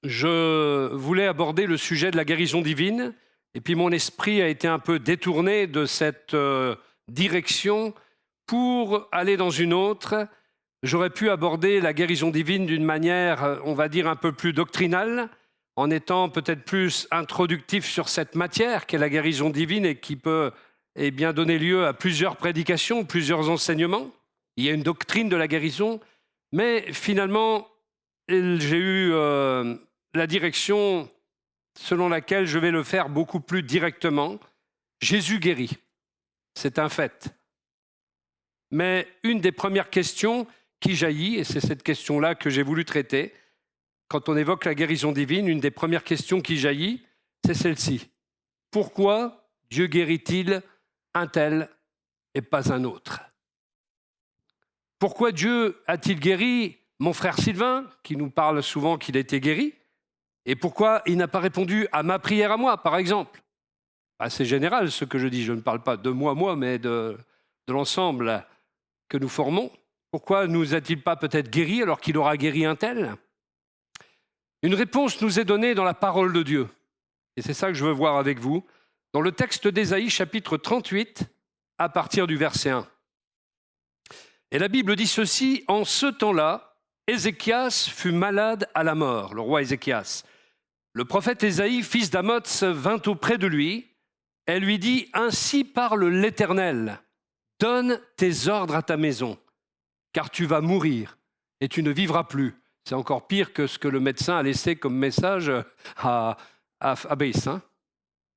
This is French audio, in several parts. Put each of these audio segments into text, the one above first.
Je voulais aborder le sujet de la guérison divine, et puis mon esprit a été un peu détourné de cette direction pour aller dans une autre. J'aurais pu aborder la guérison divine d'une manière, on va dire, un peu plus doctrinale, en étant peut-être plus introductif sur cette matière qu'est la guérison divine et qui peut donner lieu à plusieurs prédications, plusieurs enseignements. Il y a une doctrine de la guérison, mais finalement, j'ai eu la direction selon laquelle je vais le faire beaucoup plus directement. Jésus guérit, c'est un fait. Mais une des premières questions qui jaillit, et c'est cette question-là que j'ai voulu traiter, quand on évoque la guérison divine, une des premières questions qui jaillit, c'est celle-ci. Pourquoi Dieu guérit-il un tel et pas un autre? Pourquoi Dieu a-t-il guéri mon frère Sylvain, qui nous parle souvent qu'il a été guéri? Et pourquoi il n'a pas répondu à ma prière à moi, par exemple? C'est général ce que je dis, je ne parle pas de moi, mais de l'ensemble que nous formons. Pourquoi ne nous a-t-il pas peut-être guéri alors qu'il aura guéri un tel? Une réponse nous est donnée dans la parole de Dieu. Et c'est ça que je veux voir avec vous, dans le texte d'Ésaïe, chapitre 38, à partir du verset 1. Et la Bible dit ceci: en ce temps-là, Ézéchias fut malade à la mort, le roi Ézéchias. Le prophète Ésaïe, fils d'Amoz, vint auprès de lui et lui dit: ainsi parle l'Éternel, donne tes ordres à ta maison, car tu vas mourir et tu ne vivras plus. C'est encore pire que ce que le médecin a laissé comme message à Béis.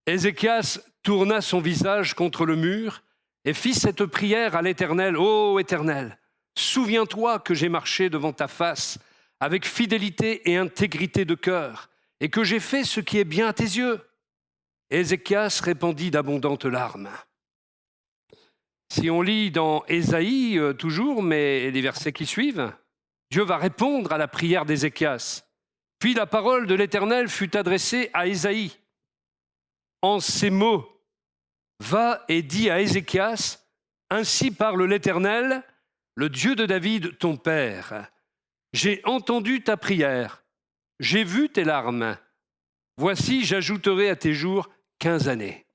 Ézéchias tourna son visage contre le mur et fit cette prière à l'Éternel: ô Éternel, souviens-toi que j'ai marché devant ta face avec fidélité et intégrité de cœur, et que j'ai fait ce qui est bien à tes yeux. Ézéchias répandit d'abondantes larmes. Si on lit dans Ésaïe, toujours, mais les versets qui suivent, Dieu va répondre à la prière d'Ézéchias. Puis la parole de l'Éternel fut adressée à Ésaïe. En ces mots, va et dis à Ézéchias: ainsi parle l'Éternel, le Dieu de David, ton père. J'ai entendu ta prière, j'ai vu tes larmes. Voici, j'ajouterai à tes jours 15 années.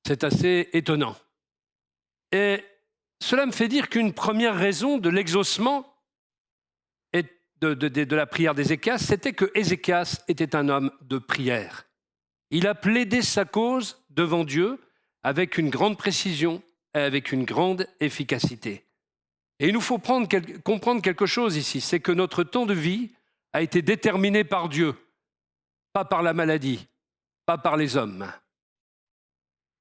C'est assez étonnant. Et cela me fait dire qu'une première raison de l'exaucement de la prière d'Ézéchias, c'était que Ézéchias était un homme de prière. Il a plaidé sa cause devant Dieu avec une grande précision et avec une grande efficacité. Et il nous faut comprendre quelque chose ici, c'est que notre temps de vie a été déterminé par Dieu, pas par la maladie, pas par les hommes.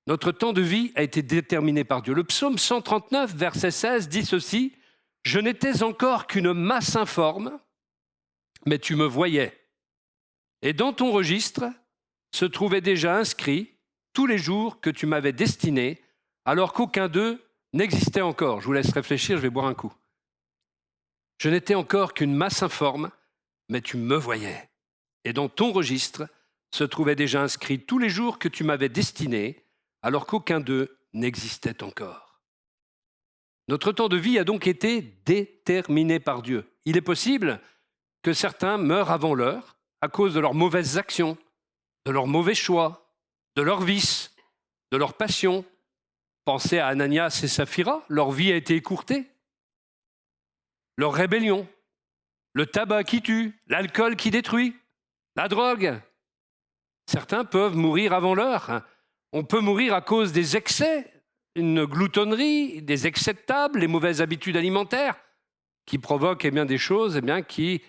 Notre temps de vie a été déterminé par Dieu. Le psaume 139, verset 16, dit ceci: « Je n'étais encore qu'une masse informe, mais tu me voyais. Et dans ton registre se trouvaient déjà inscrits tous les jours que tu m'avais destinés, alors qu'aucun d'eux n'existait encore. » Je vous laisse réfléchir, je vais boire un coup. Je n'étais encore qu'une masse informe, mais tu me voyais. Et dans ton registre se trouvaient déjà inscrits tous les jours que tu m'avais destinés, alors qu'aucun d'eux n'existait encore. Notre temps de vie a donc été déterminé par Dieu. Il est possible que certains meurent avant l'heure à cause de leurs mauvaises actions, de leurs mauvais choix, de leurs vices, de leurs passions. Pensez à Ananias et Saphira, leur vie a été écourtée. Leur rébellion, le tabac qui tue, l'alcool qui détruit, la drogue. Certains peuvent mourir avant l'heure. On peut mourir à cause des excès, une gloutonnerie, des excès de table, les mauvaises habitudes alimentaires qui provoquent des choses qui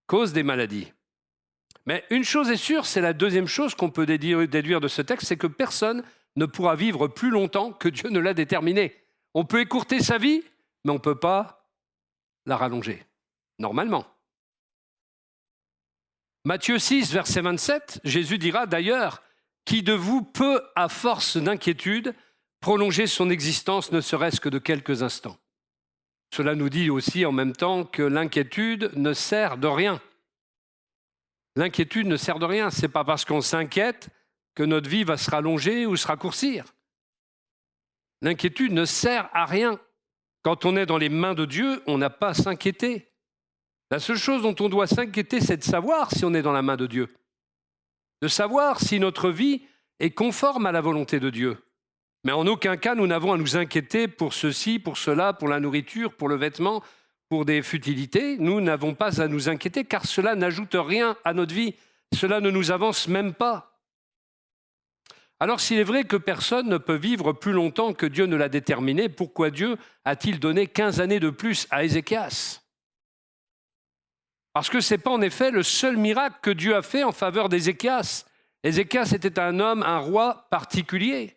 causent des maladies. Mais une chose est sûre, c'est la deuxième chose qu'on peut déduire de ce texte, c'est que personne ne pourra vivre plus longtemps que Dieu ne l'a déterminé. On peut écourter sa vie, mais on ne peut pas la rallonger, normalement. Matthieu 6, verset 27, Jésus dira d'ailleurs: « Qui de vous peut, à force d'inquiétude, prolonger son existence ne serait-ce que de quelques instants ?» Cela nous dit aussi en même temps que l'inquiétude ne sert de rien. L'inquiétude ne sert de rien. Ce n'est pas parce qu'on s'inquiète que notre vie va se rallonger ou se raccourcir. L'inquiétude ne sert à rien. Quand on est dans les mains de Dieu, on n'a pas à s'inquiéter. La seule chose dont on doit s'inquiéter, c'est de savoir si on est dans la main de Dieu, de savoir si notre vie est conforme à la volonté de Dieu. Mais en aucun cas, nous n'avons à nous inquiéter pour ceci, pour cela, pour la nourriture, pour le vêtement, pour des futilités. Nous n'avons pas à nous inquiéter car cela n'ajoute rien à notre vie. Cela ne nous avance même pas. Alors s'il est vrai que personne ne peut vivre plus longtemps que Dieu ne l'a déterminé, pourquoi Dieu a-t-il donné 15 années de plus à Ézéchias ? Parce que ce n'est pas en effet le seul miracle que Dieu a fait en faveur d'Ézéchias. Ézéchias était un homme, un roi particulier.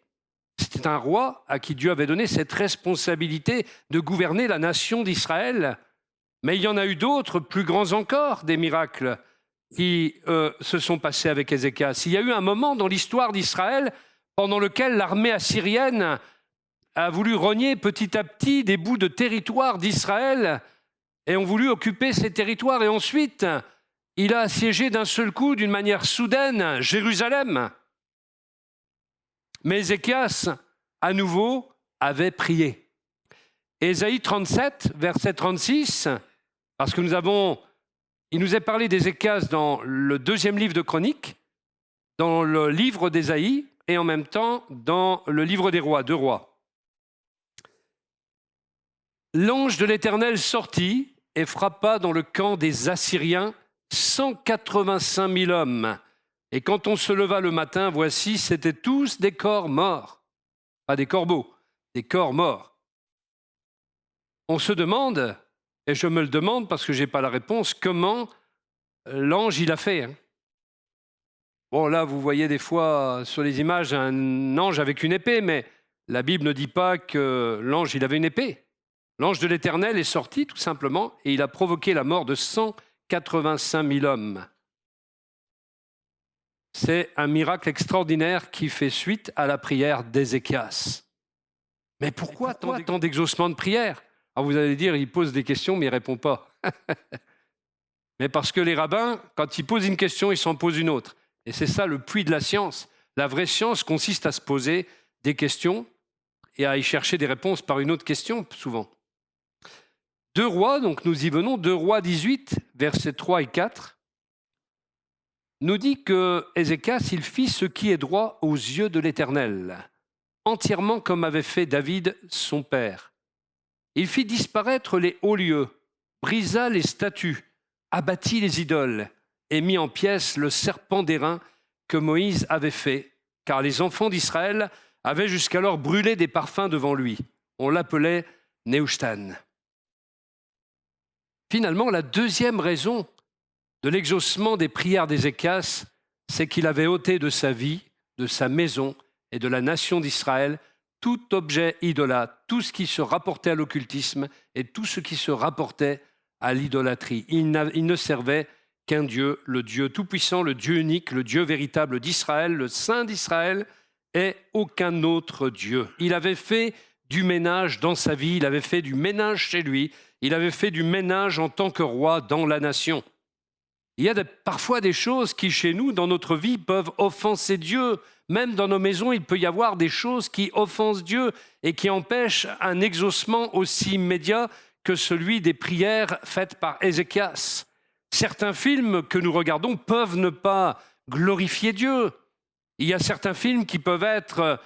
C'était un roi à qui Dieu avait donné cette responsabilité de gouverner la nation d'Israël. Mais il y en a eu d'autres, plus grands encore, des miracles qui se sont passés avec Ézéchias. Il y a eu un moment dans l'histoire d'Israël pendant lequel l'armée assyrienne a voulu rogner petit à petit des bouts de territoire d'Israël et ont voulu occuper ces territoires. Et ensuite, il a assiégé d'un seul coup, d'une manière soudaine, Jérusalem. Mais Ézéchias, à nouveau, avait prié. Ésaïe 37, verset 36, parce que il nous est parlé d'Ézéchias dans le 2e livre de Chroniques, dans le livre d'Ésaïe et en même temps dans le livre des rois, 2 rois. L'ange de l'Éternel sortit et frappa dans le camp des Assyriens 185 000 hommes. Et quand on se leva le matin, voici, c'étaient tous des corps morts. Pas des corbeaux, des corps morts. On se demande, et je me le demande parce que je n'ai pas la réponse, comment l'ange il a fait. Bon, là, vous voyez des fois sur les images un ange avec une épée, mais la Bible ne dit pas que l'ange il avait une épée. L'ange de l'Éternel est sorti tout simplement et il a provoqué la mort de 185 000 hommes. C'est un miracle extraordinaire qui fait suite à la prière d'Ézéchias. Mais pourquoi tant d'exaucements de prière ? Alors vous allez dire, il pose des questions, mais il ne répond pas. Mais parce que les rabbins, quand ils posent une question, ils s'en posent une autre. Et c'est ça le puits de la science. La vraie science consiste à se poser des questions et à y chercher des réponses par une autre question, souvent. 2 Rois, donc nous y venons, 2 Rois 18, versets 3 et 4, nous dit que Ézéchias, il fit ce qui est droit aux yeux de l'Éternel, entièrement comme avait fait David, son père. Il fit disparaître les hauts lieux, brisa les statues, abattit les idoles et mit en pièces le serpent d'airain que Moïse avait fait, car les enfants d'Israël avaient jusqu'alors brûlé des parfums devant lui. On l'appelait Nehushtan. Finalement, la deuxième raison de l'exaucement des prières d'Ézéchias, c'est qu'il avait ôté de sa vie, de sa maison et de la nation d'Israël tout objet idolâtre, tout ce qui se rapportait à l'occultisme et tout ce qui se rapportait à l'idolâtrie. Il ne servait qu'un Dieu, le Dieu tout-puissant, le Dieu unique, le Dieu véritable d'Israël, le Saint d'Israël, et aucun autre Dieu. Il avait fait du ménage dans sa vie, il avait fait du ménage chez lui, il avait fait du ménage en tant que roi dans la nation. Il y a parfois des choses qui, chez nous, dans notre vie, peuvent offenser Dieu. Même dans nos maisons, il peut y avoir des choses qui offensent Dieu et qui empêchent un exaucement aussi immédiat que celui des prières faites par Ézéchias. Certains films que nous regardons peuvent ne pas glorifier Dieu. Il y a certains films qui peuvent être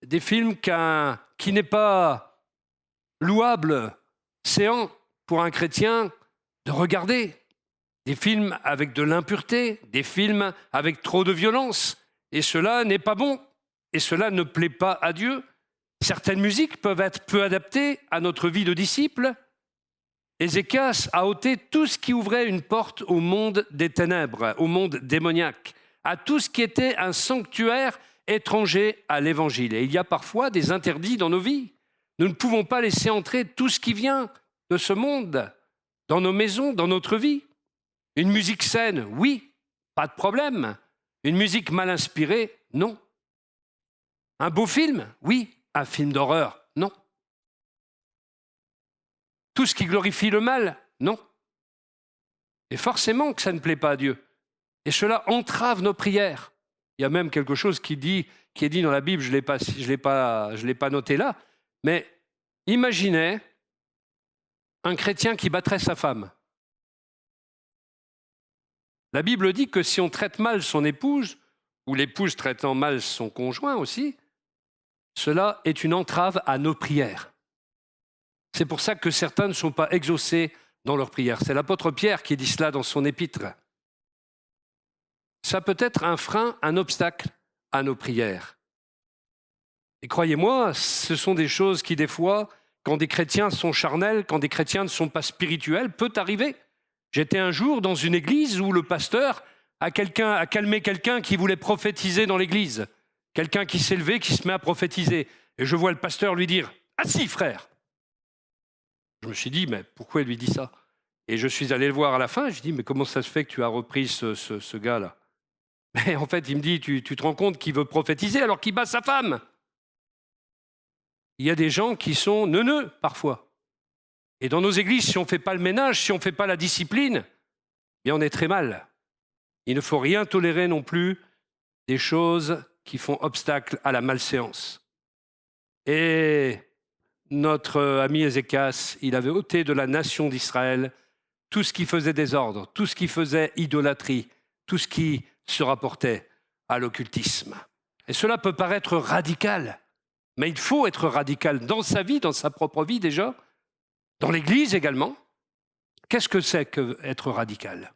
des films qui n'est pas louable, séant pour un chrétien de regarder. Des films avec de l'impureté, des films avec trop de violence. Et cela n'est pas bon. Et cela ne plaît pas à Dieu. Certaines musiques peuvent être peu adaptées à notre vie de disciple. Ézéchias a ôté tout ce qui ouvrait une porte au monde des ténèbres, au monde démoniaque, à tout ce qui était un sanctuaire étranger à l'Évangile. Et il y a parfois des interdits dans nos vies. Nous ne pouvons pas laisser entrer tout ce qui vient de ce monde dans nos maisons, dans notre vie. Une musique saine, oui, pas de problème. Une musique mal inspirée, non. Un beau film, oui. Un film d'horreur, non. Tout ce qui glorifie le mal, non. Et forcément que ça ne plaît pas à Dieu. Et cela entrave nos prières. Il y a même quelque chose qui est dit dans la Bible, je ne l'ai pas noté là, mais imaginez un chrétien qui battrait sa femme. La Bible dit que si on traite mal son épouse, ou l'épouse traitant mal son conjoint aussi, cela est une entrave à nos prières. C'est pour ça que certains ne sont pas exaucés dans leurs prières. C'est l'apôtre Pierre qui dit cela dans son épître. Ça peut être un frein, un obstacle à nos prières. Et croyez-moi, ce sont des choses qui, des fois, quand des chrétiens sont charnels, quand des chrétiens ne sont pas spirituels, peut arriver. J'étais un jour dans une église où le pasteur a calmé quelqu'un qui voulait prophétiser dans l'église. Quelqu'un qui s'est levé, qui se met à prophétiser. Et je vois le pasteur lui dire « Assis, frère !» Je me suis dit « Mais pourquoi il lui dit ça ?» Et je suis allé le voir à la fin, je lui ai dit « Mais comment ça se fait que tu as repris ce gars-là » Mais en fait, il me dit « Tu te rends compte qu'il veut prophétiser alors qu'il bat sa femme ?» Il y a des gens qui sont neuneux parfois. Et dans nos églises, si on ne fait pas le ménage, si on ne fait pas la discipline, bien on est très mal. Il ne faut rien tolérer non plus des choses qui font obstacle à la malséance. Et notre ami Ézéchias, il avait ôté de la nation d'Israël tout ce qui faisait désordre, tout ce qui faisait idolâtrie, tout ce qui se rapportait à l'occultisme. Et cela peut paraître radical, mais il faut être radical dans sa vie, dans sa propre vie déjà, dans l'Église également. Qu'est-ce que c'est qu'être radical ?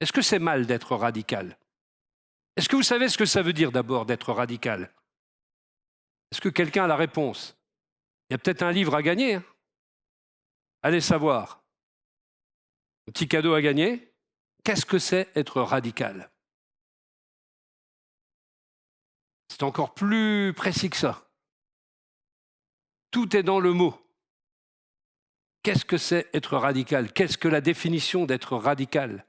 Est-ce que c'est mal d'être radical ? Est-ce que vous savez ce que ça veut dire d'abord d'être radical ? Est-ce que quelqu'un a la réponse ? Il y a peut-être un livre à gagner. Hein ? Allez savoir. Un petit cadeau à gagner. Qu'est-ce que c'est être radical ? C'est encore plus précis que ça. Tout est dans le mot. Qu'est-ce que c'est être radical ? Qu'est-ce que la définition d'être radical ?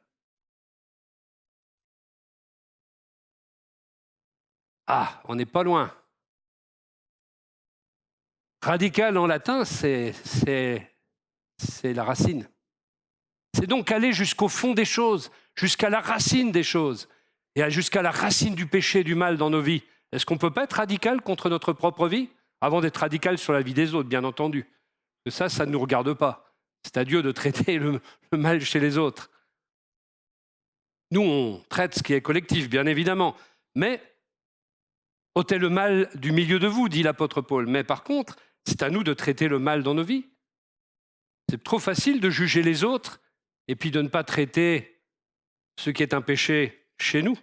Ah, on n'est pas loin. Radical en latin, c'est la racine. C'est donc aller jusqu'au fond des choses, jusqu'à la racine des choses, et jusqu'à la racine du péché et du mal dans nos vies. Est-ce qu'on ne peut pas être radical contre notre propre vie, avant d'être radical sur la vie des autres, bien entendu ? Parce que ça ne nous regarde pas. C'est à Dieu de traiter le mal chez les autres. Nous, on traite ce qui est collectif, bien évidemment, mais ôtez le mal du milieu de vous, dit l'apôtre Paul. Mais par contre, c'est à nous de traiter le mal dans nos vies. C'est trop facile de juger les autres et puis de ne pas traiter ce qui est un péché chez nous,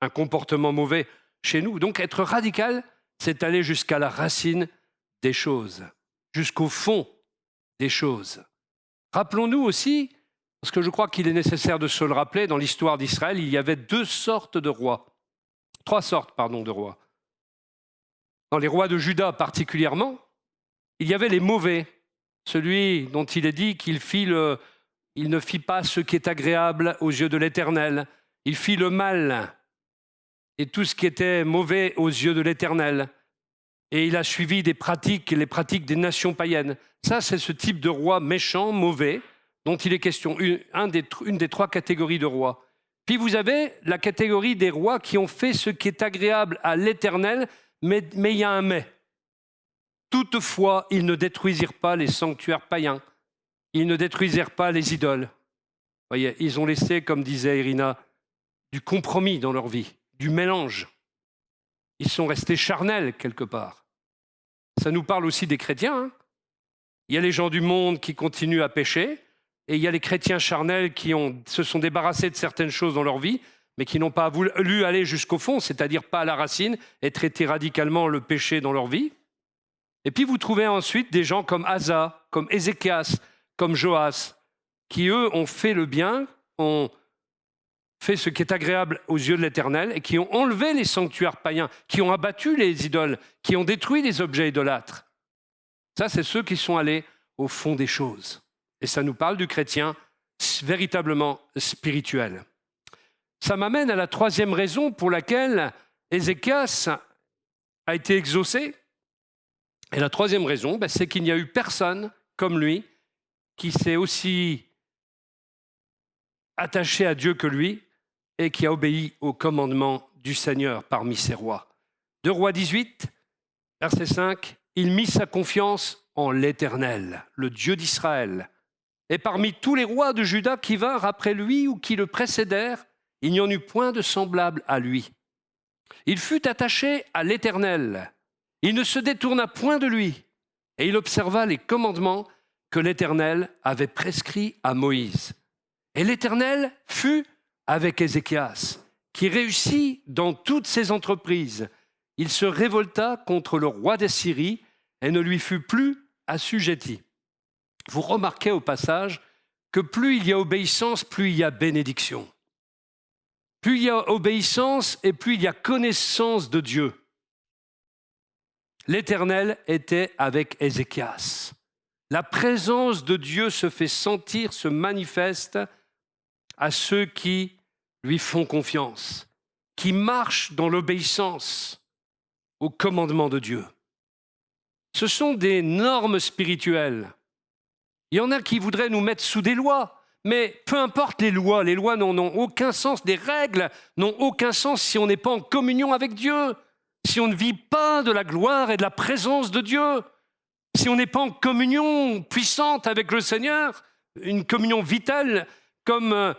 un comportement mauvais chez nous. Donc être radical, c'est aller jusqu'à la racine des choses, jusqu'au fond des choses. Rappelons-nous aussi, parce que je crois qu'il est nécessaire de se le rappeler, dans l'histoire d'Israël, il y avait trois sortes de rois. Dans les rois de Juda particulièrement, il y avait les mauvais, celui dont il est dit qu'il ne fit pas ce qui est agréable aux yeux de l'Éternel. Il fit le mal et tout ce qui était mauvais aux yeux de l'Éternel. Et il a suivi les pratiques des nations païennes. Ça, c'est ce type de roi méchant, mauvais, dont il est question, une des trois catégories de rois. Puis vous avez la catégorie des rois qui ont fait ce qui est agréable à l'Éternel, mais il y a un mais. Toutefois, ils ne détruisirent pas les sanctuaires païens. Ils ne détruisirent pas les idoles. Vous voyez, ils ont laissé, comme disait Irina, du compromis dans leur vie, du mélange. Ils sont restés charnels quelque part. Ça nous parle aussi des chrétiens. Hein. Il y a les gens du monde qui continuent à pécher, et il y a les chrétiens charnels qui se sont débarrassés de certaines choses dans leur vie, mais qui n'ont pas voulu aller jusqu'au fond, c'est-à-dire pas à la racine, et traiter radicalement le péché dans leur vie. Et puis vous trouvez ensuite des gens comme Asa, comme Ézéchias, comme Joas, qui eux ont fait le bien, ont fait ce qui est agréable aux yeux de l'Éternel, et qui ont enlevé les sanctuaires païens, qui ont abattu les idoles, qui ont détruit les objets idolâtres. Ça, c'est ceux qui sont allés au fond des choses. Et ça nous parle du chrétien véritablement spirituel. Ça m'amène à la troisième raison pour laquelle Ézéchias a été exaucé. Et la troisième raison, c'est qu'il n'y a eu personne comme lui qui s'est aussi attaché à Dieu que lui et qui a obéi au commandement du Seigneur parmi ses rois. 2 Rois 18, verset 5, « Il mit sa confiance en l'Éternel, le Dieu d'Israël, Et parmi tous les rois de Juda qui vinrent après lui ou qui le précédèrent, il n'y en eut point de semblable à lui. Il fut attaché à l'Éternel. Il ne se détourna point de lui. Et il observa les commandements que l'Éternel avait prescrits à Moïse. Et l'Éternel fut avec Ézéchias, qui réussit dans toutes ses entreprises. Il se révolta contre le roi d'Assyrie et ne lui fut plus assujetti. Vous remarquez au passage que plus il y a obéissance, plus il y a bénédiction. Plus il y a obéissance et plus il y a connaissance de Dieu. L'Éternel était avec Ézéchias. La présence de Dieu se fait sentir, se manifeste à ceux qui lui font confiance, qui marchent dans l'obéissance au commandement de Dieu. Ce sont des normes spirituelles. Il y en a qui voudraient nous mettre sous des lois, mais peu importe les lois n'ont aucun sens, les règles n'ont aucun sens si on n'est pas en communion avec Dieu, si on ne vit pas de la gloire et de la présence de Dieu, si on n'est pas en communion puissante avec le Seigneur, une communion vitale comme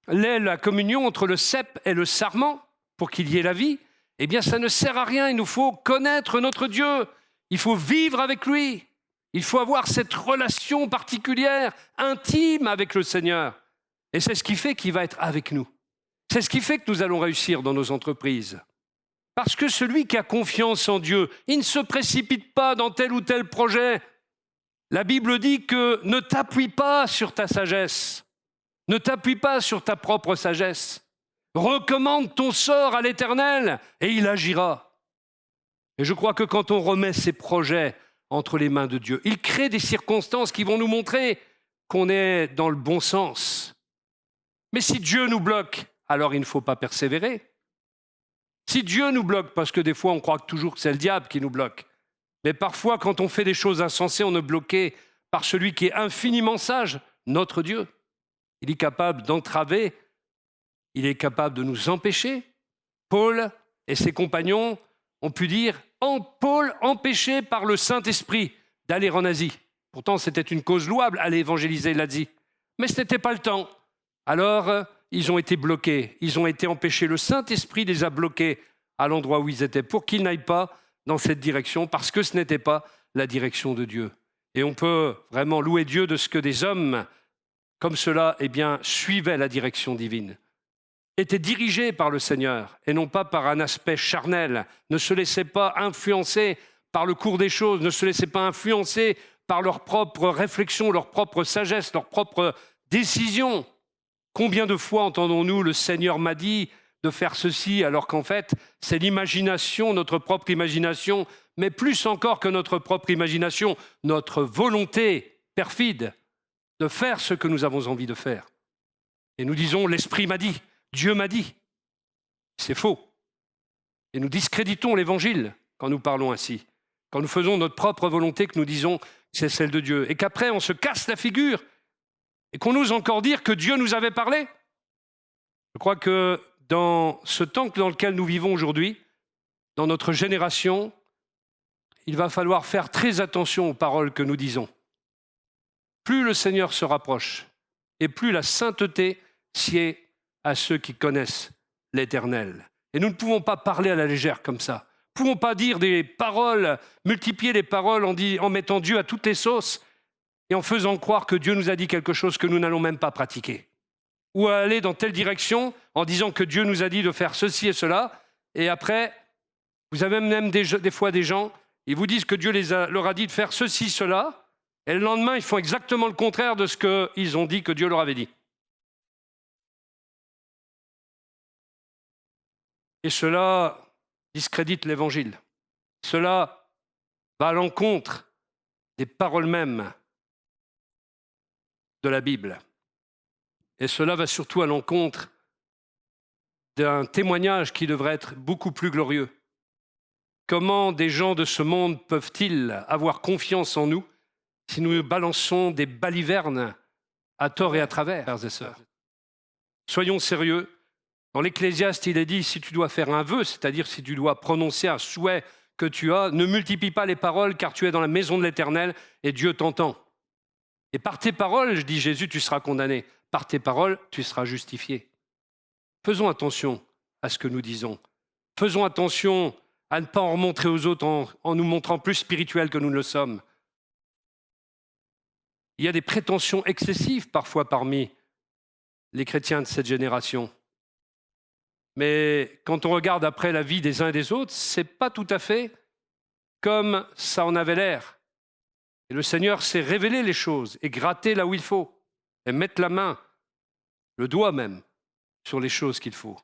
l'est la communion entre le cep et le sarment pour qu'il y ait la vie, eh bien ça ne sert à rien, il nous faut connaître notre Dieu, il faut vivre avec lui. Il faut avoir cette relation particulière, intime avec le Seigneur. Et c'est ce qui fait qu'il va être avec nous. C'est ce qui fait que nous allons réussir dans nos entreprises. Parce que celui qui a confiance en Dieu, il ne se précipite pas dans tel ou tel projet. La Bible dit que ne t'appuie pas sur ta sagesse. Ne t'appuie pas sur ta propre sagesse. Recommande ton sort à l'Éternel et il agira. Et je crois que quand on remet ses projets entre les mains de Dieu, il crée des circonstances qui vont nous montrer qu'on est dans le bon sens. Mais si Dieu nous bloque, alors il ne faut pas persévérer. Si Dieu nous bloque, parce que des fois on croit toujours que c'est le diable qui nous bloque, mais parfois quand on fait des choses insensées, on est bloqué par celui qui est infiniment sage, notre Dieu. Il est capable d'entraver, il est capable de nous empêcher. Paul et ses compagnons ont pu dire Paul empêché par le Saint-Esprit d'aller en Asie. Pourtant, c'était une cause louable, aller évangéliser l'Asie. Mais ce n'était pas le temps. Alors, ils ont été bloqués, ils ont été empêchés. Le Saint-Esprit les a bloqués à l'endroit où ils étaient pour qu'ils n'aillent pas dans cette direction, parce que ce n'était pas la direction de Dieu. Et on peut vraiment louer Dieu de ce que des hommes comme cela, suivaient la direction divine, étaient dirigés par le Seigneur et non pas par un aspect charnel, ne se laissaient pas influencer par le cours des choses, ne se laissaient pas influencer par leur propre réflexion, leur propre sagesse, leur propre décision. Combien de fois entendons-nous « le Seigneur m'a dit » de faire ceci, alors qu'en fait, c'est l'imagination, notre propre imagination, mais plus encore que notre propre imagination, notre volonté perfide de faire ce que nous avons envie de faire. Et nous disons « l'Esprit m'a dit ». Dieu m'a dit. C'est faux. Et nous discréditons l'Évangile quand nous parlons ainsi. Quand nous faisons notre propre volonté, que nous disons que c'est celle de Dieu. Et qu'après, on se casse la figure et qu'on ose encore dire que Dieu nous avait parlé. Je crois que dans ce temps dans lequel nous vivons aujourd'hui, dans notre génération, il va falloir faire très attention aux paroles que nous disons. Plus le Seigneur se rapproche et plus la sainteté sied à ceux qui connaissent l'Éternel. Et nous ne pouvons pas parler à la légère comme ça. Nous ne pouvons pas dire des paroles, multiplier les paroles en mettant Dieu à toutes les sauces et en faisant croire que Dieu nous a dit quelque chose que nous n'allons même pas pratiquer. Ou aller dans telle direction en disant que Dieu nous a dit de faire ceci et cela. Et après, vous avez même des fois des gens, ils vous disent que Dieu leur a dit de faire ceci, cela. Et le lendemain, ils font exactement le contraire de ce qu'ils ont dit que Dieu leur avait dit. Et cela discrédite l'Évangile. Cela va à l'encontre des paroles mêmes de la Bible. Et cela va surtout à l'encontre d'un témoignage qui devrait être beaucoup plus glorieux. Comment des gens de ce monde peuvent-ils avoir confiance en nous si nous balançons des balivernes à tort et à travers, frères et sœurs? Soyons sérieux. Dans l'Ecclésiaste, il est dit, si tu dois faire un vœu, c'est-à-dire si tu dois prononcer un souhait que tu as, ne multiplie pas les paroles car tu es dans la maison de l'Éternel et Dieu t'entend. Et par tes paroles, dit Jésus, tu seras condamné. Par tes paroles, tu seras justifié. Faisons attention à ce que nous disons. Faisons attention à ne pas en montrer aux autres en nous montrant plus spirituels que nous ne le sommes. Il y a des prétentions excessives parfois parmi les chrétiens de cette génération. Mais quand on regarde après la vie des uns et des autres, ce n'est pas tout à fait comme ça en avait l'air. Et le Seigneur sait révéler les choses et gratter là où il faut, et mettre la main, le doigt même, sur les choses qu'il faut.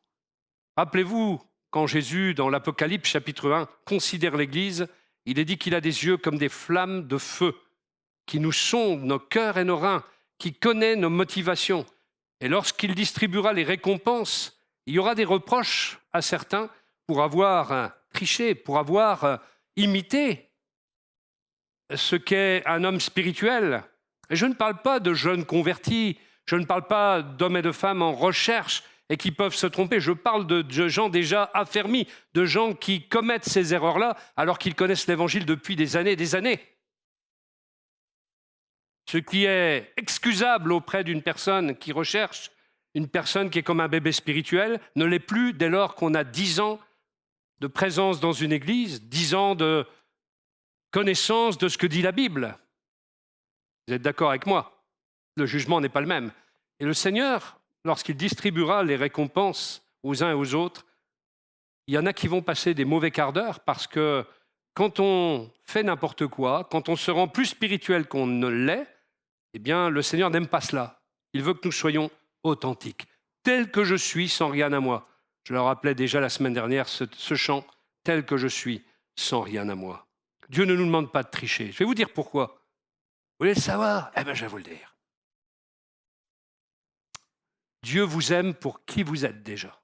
Rappelez-vous, quand Jésus, dans l'Apocalypse chapitre 1, considère l'Église, il est dit qu'il a des yeux comme des flammes de feu, qui nous sondent nos cœurs et nos reins, qui connaît nos motivations. Et lorsqu'il distribuera les récompenses, il y aura des reproches à certains pour avoir triché, pour avoir imité ce qu'est un homme spirituel. Et je ne parle pas de jeunes convertis, je ne parle pas d'hommes et de femmes en recherche et qui peuvent se tromper. Je parle de gens déjà affermis, de gens qui commettent ces erreurs-là alors qu'ils connaissent l'Évangile depuis des années et des années. Ce qui est excusable auprès d'une personne qui recherche, une personne qui est comme un bébé spirituel, ne l'est plus dès lors qu'on a 10 ans de présence dans une église, 10 ans de connaissance de ce que dit la Bible. Vous êtes d'accord avec moi? Le jugement n'est pas le même. Et le Seigneur, lorsqu'il distribuera les récompenses aux uns et aux autres, il y en a qui vont passer des mauvais quarts d'heure parce que quand on fait n'importe quoi, quand on se rend plus spirituel qu'on ne l'est, eh bien, le Seigneur n'aime pas cela. Il veut que nous soyons authentiques, tel que je suis, sans rien à moi. Je leur rappelais déjà la semaine dernière ce chant, tel que je suis, sans rien à moi. Dieu ne nous demande pas de tricher. Je vais vous dire pourquoi. Vous voulez le savoir? Eh bien, je vais vous le dire. Dieu vous aime pour qui vous êtes déjà.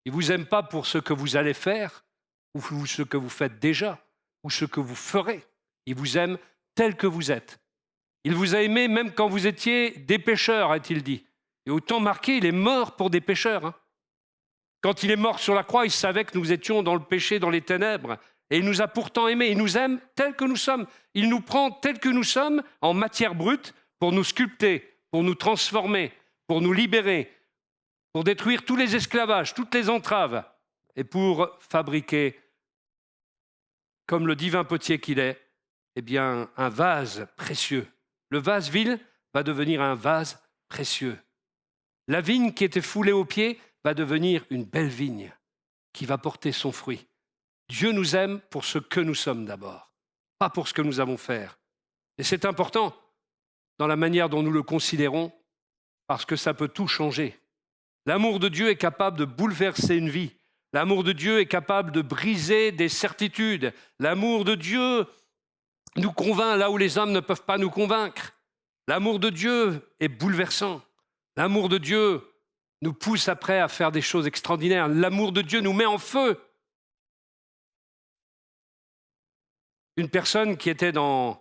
Il ne vous aime pas pour ce que vous allez faire, ou ce que vous faites déjà, ou ce que vous ferez. Il vous aime tel que vous êtes. Il vous a aimé même quand vous étiez des pécheurs, a-t-il dit. Et autant marqué, il est mort pour des pécheurs. Hein. Quand il est mort sur la croix, il savait que nous étions dans le péché, dans les ténèbres. Et il nous a pourtant aimés. Il nous aime tels que nous sommes. Il nous prend tels que nous sommes en matière brute pour nous sculpter, pour nous transformer, pour nous libérer, pour détruire tous les esclavages, toutes les entraves et pour fabriquer, comme le divin potier qu'il est, eh bien, un vase précieux. Le vase vil va devenir un vase précieux. La vigne qui était foulée aux pieds va devenir une belle vigne qui va porter son fruit. Dieu nous aime pour ce que nous sommes d'abord, pas pour ce que nous avons fait. Et c'est important dans la manière dont nous le considérons, parce que ça peut tout changer. L'amour de Dieu est capable de bouleverser une vie. L'amour de Dieu est capable de briser des certitudes. L'amour de Dieu nous convainc là où les hommes ne peuvent pas nous convaincre. L'amour de Dieu est bouleversant. L'amour de Dieu nous pousse après à faire des choses extraordinaires. L'amour de Dieu nous met en feu. Une personne qui était dans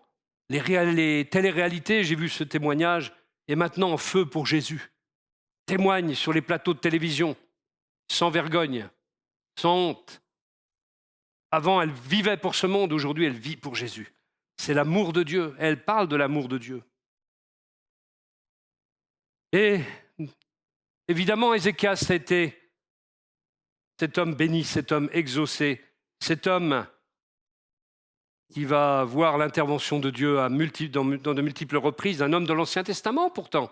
les téléréalités, j'ai vu ce témoignage, est maintenant en feu pour Jésus. Témoigne sur les plateaux de télévision, sans vergogne, sans honte. Avant, elle vivait pour ce monde, aujourd'hui, elle vit pour Jésus. C'est l'amour de Dieu. Elle parle de l'amour de Dieu. Et évidemment, Ézéchias a été cet homme béni, cet homme exaucé, cet homme qui va voir l'intervention de Dieu dans de multiples reprises, un homme de l'Ancien Testament pourtant.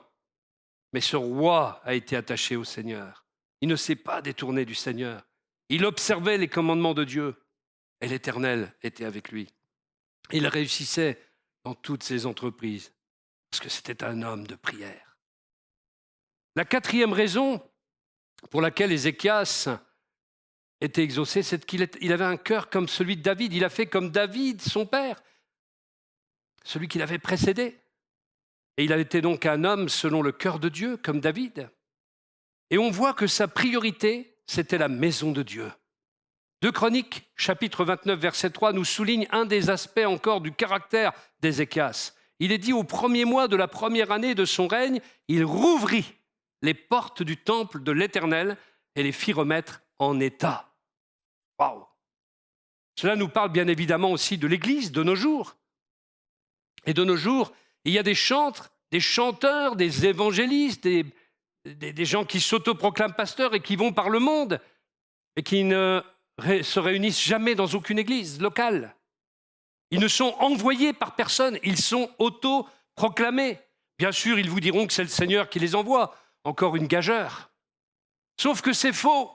Mais ce roi a été attaché au Seigneur. Il ne s'est pas détourné du Seigneur. Il observait les commandements de Dieu et l'Éternel était avec lui. Il réussissait dans toutes ses entreprises parce que c'était un homme de prière. La quatrième raison pour laquelle Ézéchias était exaucé, c'est qu'il avait un cœur comme celui de David. Il a fait comme David, son père, celui qui l'avait précédé. Et il a été donc un homme selon le cœur de Dieu, comme David. Et on voit que sa priorité, c'était la maison de Dieu. 2 Chroniques, chapitre 29, verset 3, nous souligne un des aspects encore du caractère d'Ézéchias. Il est dit au premier mois de la première année de son règne, il rouvrit les portes du temple de l'Éternel et les fit remettre en état. Waouh! Cela nous parle bien évidemment aussi de l'Église de nos jours. Et de nos jours, Il y a des chantres, des chanteurs, des évangélistes, des gens qui s'autoproclament pasteurs et qui vont par le monde et qui ne se réunissent jamais dans aucune église locale. Ils ne sont envoyés par personne, ils sont autoproclamés. Bien sûr, ils vous diront que c'est le Seigneur qui les envoie, encore une gageure. Sauf que c'est faux.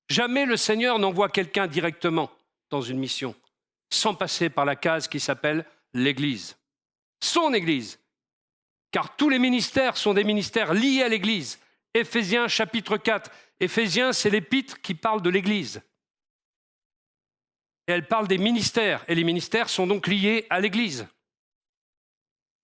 Jamais le Seigneur n'envoie quelqu'un directement dans une mission, sans passer par la case qui s'appelle l'Église. Son Église. Car tous les ministères sont des ministères liés à l'Église. Éphésiens chapitre 4. Éphésiens, c'est l'épître qui parle de l'Église. Et elle parle des ministères, et les ministères sont donc liés à l'Église.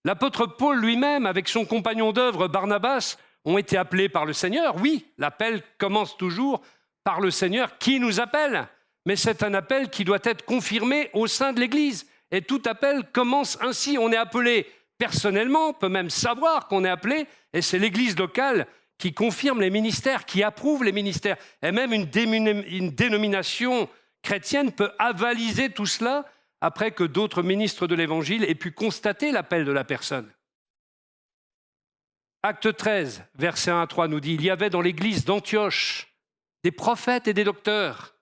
L'apôtre Paul lui-même, avec son compagnon d'œuvre Barnabas, ont été appelés par le Seigneur. Oui, l'appel commence toujours par le Seigneur qui nous appelle, mais c'est un appel qui doit être confirmé au sein de l'Église. Et tout appel commence ainsi. On est appelé personnellement, on peut même savoir qu'on est appelé, et c'est l'Église locale qui confirme les ministères, qui approuve les ministères. Et même une dénomination chrétienne peut avaliser tout cela après que d'autres ministres de l'Évangile aient pu constater l'appel de la personne. Acte 13, versets 1 à 3 nous dit « Il y avait dans l'église d'Antioche des prophètes et des docteurs,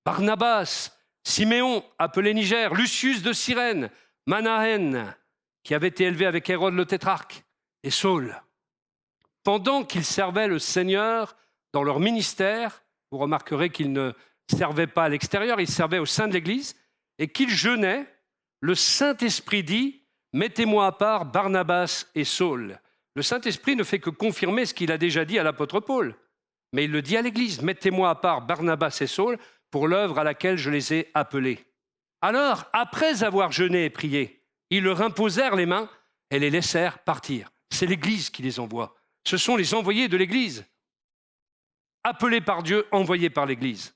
Barnabas, Siméon, appelé Niger, Lucius de Cyrène, Manahen, qui avait été élevé avec Hérode le tétrarque, et Saul. Pendant qu'ils servaient le Seigneur dans leur ministère, vous remarquerez qu'ils ne servaient pas à l'extérieur, ils servaient au sein de l'Église, et qu'ils jeûnaient, le Saint-Esprit dit « Mettez-moi à part Barnabas et Saul ». Le Saint-Esprit ne fait que confirmer ce qu'il a déjà dit à l'apôtre Paul, mais il le dit à l'Église « Mettez-moi à part Barnabas et Saul pour l'œuvre à laquelle je les ai appelés ». Alors, après avoir jeûné et prié, ils leur imposèrent les mains et les laissèrent partir. C'est l'Église qui les envoie. Ce sont les envoyés de l'Église, appelés par Dieu, envoyés par l'Église.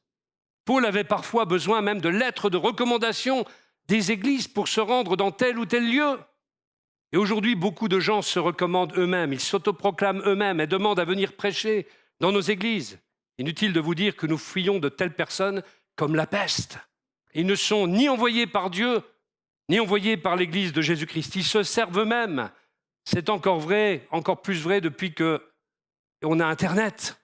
Paul avait parfois besoin même de lettres de recommandation des églises pour se rendre dans tel ou tel lieu. Et aujourd'hui, beaucoup de gens se recommandent eux-mêmes, ils s'autoproclament eux-mêmes et demandent à venir prêcher dans nos églises. Inutile de vous dire que nous fuyons de telles personnes comme la peste. Ils ne sont ni envoyés par Dieu, ni envoyés par l'Église de Jésus-Christ. Ils se servent eux-mêmes. C'est encore vrai, encore plus vrai depuis qu'on a Internet.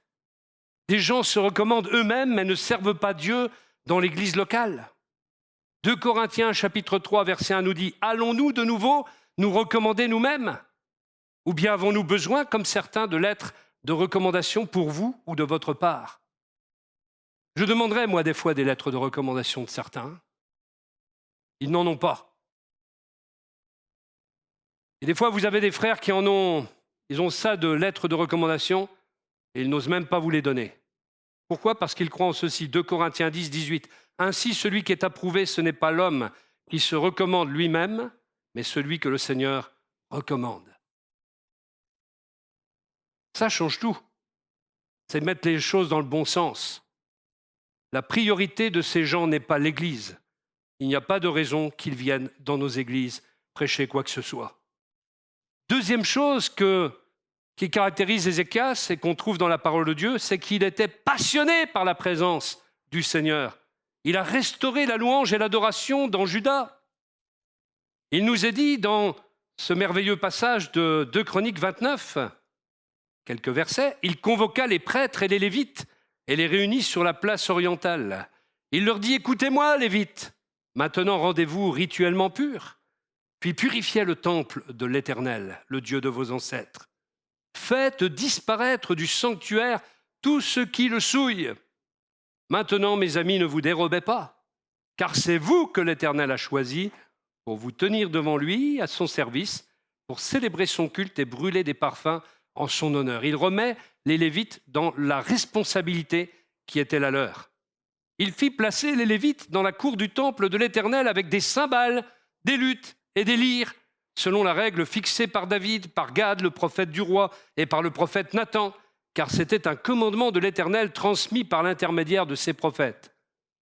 Des gens se recommandent eux-mêmes, mais ne servent pas Dieu dans l'Église locale. 2 Corinthiens, chapitre 3, verset 1 nous dit « Allons-nous de nouveau nous recommander nous-mêmes ? Ou bien avons-nous besoin, comme certains, de lettres de recommandation pour vous ou de votre part ?» Je demanderais, moi, des fois, des lettres de recommandation de certains. Ils n'en ont pas. Et des fois, vous avez des frères qui en ont, ils ont ça de lettres de recommandation et ils n'osent même pas vous les donner. Pourquoi ? Parce qu'ils croient en ceci. 2 Corinthiens 10, 18. « Ainsi, celui qui est approuvé, ce n'est pas l'homme qui se recommande lui-même, mais celui que le Seigneur recommande. » Ça change tout. C'est mettre les choses dans le bon sens. La priorité de ces gens n'est pas l'Église. Il n'y a pas de raison qu'ils viennent dans nos églises prêcher quoi que ce soit. Deuxième chose qui caractérise Ézéchias et qu'on trouve dans la parole de Dieu, c'est qu'il était passionné par la présence du Seigneur. Il a restauré la louange et l'adoration dans Juda. Il nous est dit dans ce merveilleux passage de 2 Chroniques 29, quelques versets, il convoqua les prêtres et les Lévites et les réunit sur la place orientale. Il leur dit « Écoutez-moi, Lévites, maintenant rendez-vous rituellement purs, puis purifiez le temple de l'Éternel, le Dieu de vos ancêtres. Faites disparaître du sanctuaire tout ce qui le souille. Maintenant, mes amis, ne vous dérobez pas, car c'est vous que l'Éternel a choisi pour vous tenir devant lui, à son service, pour célébrer son culte et brûler des parfums en son honneur. » Il remet les Lévites dans la responsabilité qui était la leur. Il fit placer les Lévites dans la cour du temple de l'Éternel avec des cymbales, des luttes et des lyres, selon la règle fixée par David, par Gad, le prophète du roi, et par le prophète Nathan, car c'était un commandement de l'Éternel transmis par l'intermédiaire de ses prophètes.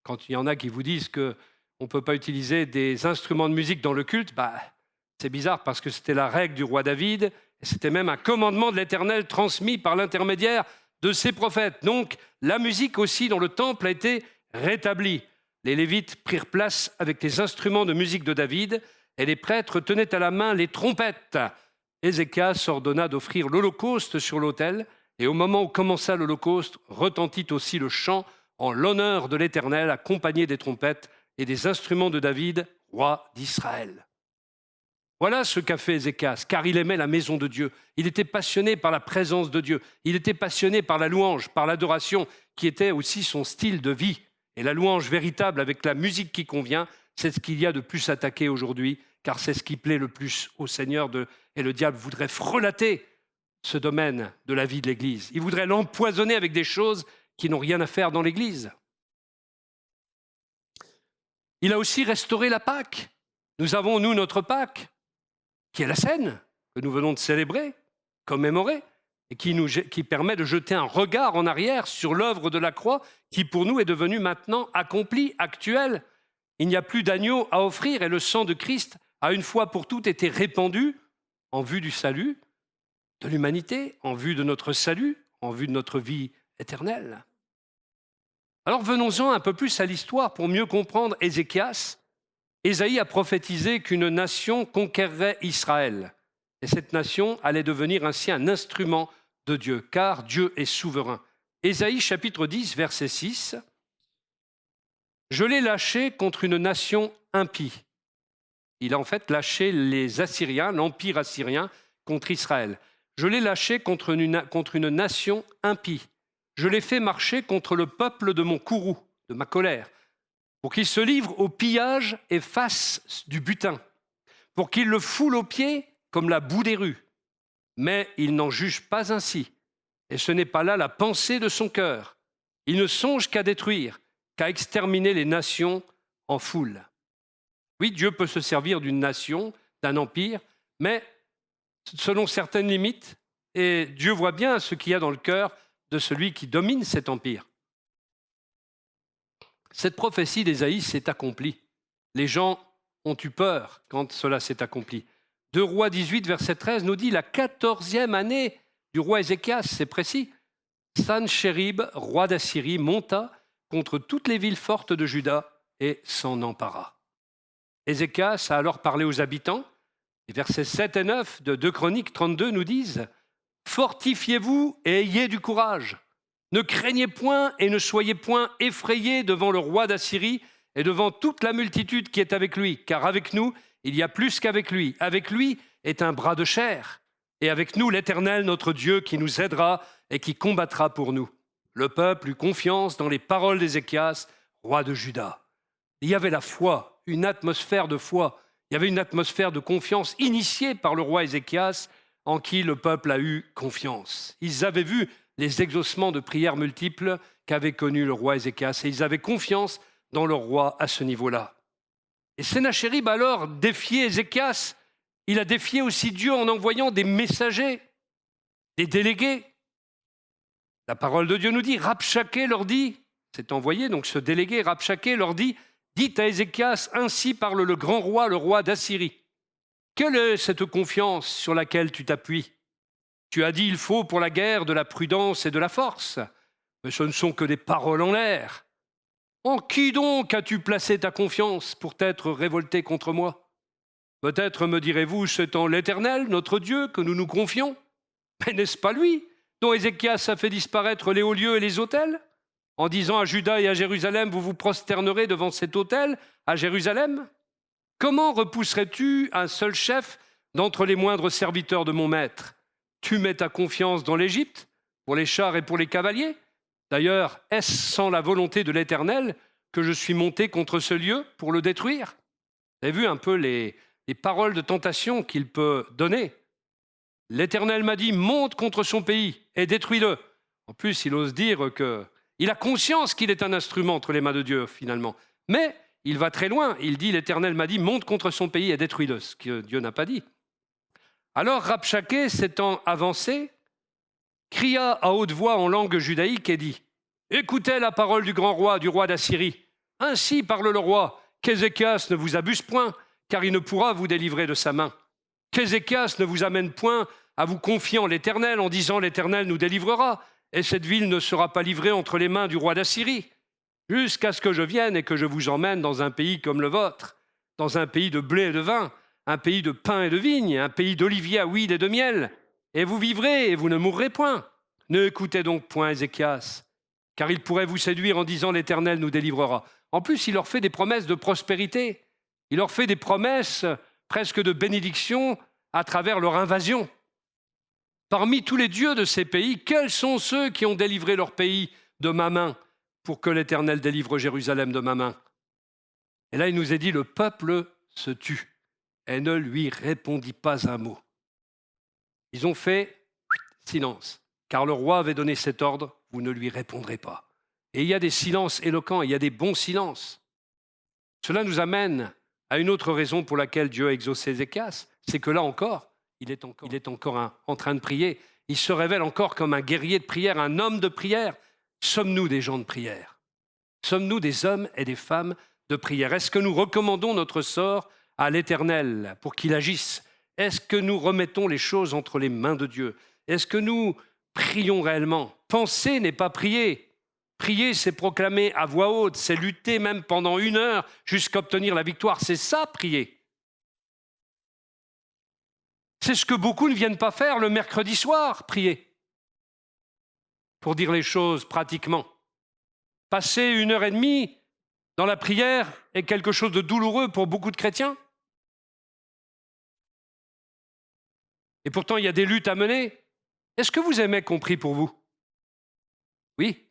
Quand il y en a qui vous disent qu'on ne peut pas utiliser des instruments de musique dans le culte, c'est bizarre parce que c'était la règle du roi David, et c'était même un commandement de l'Éternel transmis par l'intermédiaire de ses prophètes. Donc, la musique aussi dans le temple a été rétablie. Les Lévites prirent place avec les instruments de musique de David, et les prêtres tenaient à la main les trompettes Ézéchias ordonna d'offrir l'holocauste sur l'autel, et au moment où commença l'holocauste, retentit aussi le chant en l'honneur de l'Éternel, accompagné des trompettes et des instruments de David, roi d'Israël. Voilà ce qu'a fait Ézéchias, car il aimait la maison de Dieu. Il était passionné par la présence de Dieu. Il était passionné par la louange, par l'adoration, qui était aussi son style de vie. Et la louange véritable avec la musique qui convient, c'est ce qu'il y a de plus attaqué aujourd'hui, car c'est ce qui plaît le plus au Seigneur. Et le diable voudrait frelater ce domaine de la vie de l'Église. Il voudrait l'empoisonner avec des choses qui n'ont rien à faire dans l'Église. Il a aussi restauré la Pâque. Nous avons, nous, notre Pâque, qui est la scène que nous venons de célébrer, commémorer, et qui permet de jeter un regard en arrière sur l'œuvre de la croix, qui pour nous est devenue maintenant accomplie, actuelle. Il n'y a plus d'agneau à offrir, et le sang de Christ a une fois pour toutes été répandu en vue du salut de l'humanité, en vue de notre salut, en vue de notre vie éternelle. Alors venons-en un peu plus à l'histoire pour mieux comprendre Ézéchias. Ésaïe a prophétisé qu'une nation conquerrait Israël. Et cette nation allait devenir ainsi un instrument de Dieu, car Dieu est souverain. Ésaïe chapitre 10, verset 6. « Je l'ai lâché contre une nation impie. » Il a en fait lâché les Assyriens, l'empire assyrien, contre Israël. « Je l'ai lâché contre une nation impie. Je l'ai fait marcher contre le peuple de mon courroux, de ma colère, pour qu'il se livre au pillage et fasse du butin, pour qu'il le foule aux pieds comme la boue des rues. Mais il n'en juge pas ainsi, et ce n'est pas là la pensée de son cœur. Il ne songe qu'à détruire, qu'à exterminer les nations en foule. » Oui, Dieu peut se servir d'une nation, d'un empire, mais selon certaines limites, et Dieu voit bien ce qu'il y a dans le cœur de celui qui domine cet empire. Cette prophétie d'Ésaïe s'est accomplie. Les gens ont eu peur quand cela s'est accompli. 2 Rois 18, verset 13 nous dit la 14e année du roi Ézéchias, c'est précis. Sanchérib, roi d'Assyrie, monta contre toutes les villes fortes de Juda et s'en empara. Ézéchias a alors parlé aux habitants. Les versets 7 et 9 de 2 Chroniques 32 nous disent « Fortifiez-vous et ayez du courage. Ne craignez point et ne soyez point effrayés devant le roi d'Assyrie et devant toute la multitude qui est avec lui, car avec nous, il y a plus qu'avec lui. Avec lui est un bras de chair, et avec nous l'Éternel, notre Dieu, qui nous aidera et qui combattra pour nous. » Le peuple eut confiance dans les paroles d'Ézéchias, roi de Juda. Il y avait la foi, une atmosphère de foi. Il y avait une atmosphère de confiance initiée par le roi Ézéchias, en qui le peuple a eu confiance. Ils avaient vu les exaucements de prières multiples qu'avait connus le roi Ézéchias, et ils avaient confiance dans leur roi à ce niveau-là. Et Sennachérib alors défiait Ézéchias. Il a défié aussi Dieu en envoyant des messagers, des délégués. La parole de Dieu nous dit, Rabshaké leur dit, c'est envoyé, donc ce délégué Rabshaké leur dit, dites à Ézéchias, ainsi parle le grand roi, le roi d'Assyrie. Quelle est cette confiance sur laquelle tu t'appuies? Tu as dit, il faut pour la guerre de la prudence et de la force, mais ce ne sont que des paroles en l'air. En qui donc as-tu placé ta confiance pour t'être révolté contre moi? Peut-être me direz-vous, c'est en l'Éternel, notre Dieu, que nous nous confions. Mais n'est-ce pas lui dont Ézéchias a fait disparaître les hauts lieux et les autels, en disant à Juda et à Jérusalem, vous vous prosternerez devant cet autel à Jérusalem? Comment repousserais-tu un seul chef d'entre les moindres serviteurs de mon maître? Tu mets ta confiance dans l'Égypte, pour les chars et pour les cavaliers? D'ailleurs, est-ce sans la volonté de l'Éternel que je suis monté contre ce lieu pour le détruire? Vous avez vu un peu les paroles de tentation qu'il peut donner. L'Éternel m'a dit, monte contre son pays et détruis-le. En plus, il ose dire qu'il a conscience qu'il est un instrument entre les mains de Dieu, finalement. Mais il va très loin. Il dit, l'Éternel m'a dit, monte contre son pays et détruis-le, ce que Dieu n'a pas dit. Alors Rabshaké, s'étant avancé, cria à haute voix en langue judaïque et dit, écoutez la parole du grand roi, du roi d'Assyrie. Ainsi parle le roi, qu'Ézéchias ne vous abuse point, car il ne pourra vous délivrer de sa main. Qu'Ézéchias ne vous amène point à vous confier en l'Éternel en disant l'Éternel nous délivrera, et cette ville ne sera pas livrée entre les mains du roi d'Assyrie, jusqu'à ce que je vienne et que je vous emmène dans un pays comme le vôtre, dans un pays de blé et de vin, un pays de pain et de vigne, un pays d'oliviers à huile et de miel, et vous vivrez et vous ne mourrez point. Ne écoutez donc point Ézéchias, car il pourrait vous séduire en disant l'Éternel nous délivrera. En plus, il leur fait des promesses de prospérité, il leur fait des promesses presque de bénédiction à travers leur invasion. Parmi tous les dieux de ces pays, quels sont ceux qui ont délivré leur pays de ma main pour que l'Éternel délivre Jérusalem de ma main? Et là, il nous est dit, le peuple se tut et ne lui répondit pas un mot. Ils ont fait silence, car le roi avait donné cet ordre, vous ne lui répondrez pas. Et il y a des silences éloquents, il y a des bons silences. Cela nous amène à une autre raison pour laquelle Dieu a exaucé Ézéchias, c'est que là encore, il est encore en train de prier. Il se révèle encore comme un guerrier de prière, un homme de prière. Sommes-nous des gens de prière? Sommes-nous des hommes et des femmes de prière? Est-ce que nous recommandons notre sort à l'Éternel pour qu'il agisse? Est-ce que nous remettons les choses entre les mains de Dieu? Est-ce que nous prions réellement? Penser n'est pas prier. Prier, c'est proclamer à voix haute, c'est lutter même pendant 1 heure jusqu'à obtenir la victoire. C'est ça, prier. C'est ce que beaucoup ne viennent pas faire le mercredi soir, prier. Pour dire les choses pratiquement. Passer 1 heure et demie dans la prière est quelque chose de douloureux pour beaucoup de chrétiens. Et pourtant, il y a des luttes à mener. Est-ce que vous aimez qu'on prie pour vous? Oui.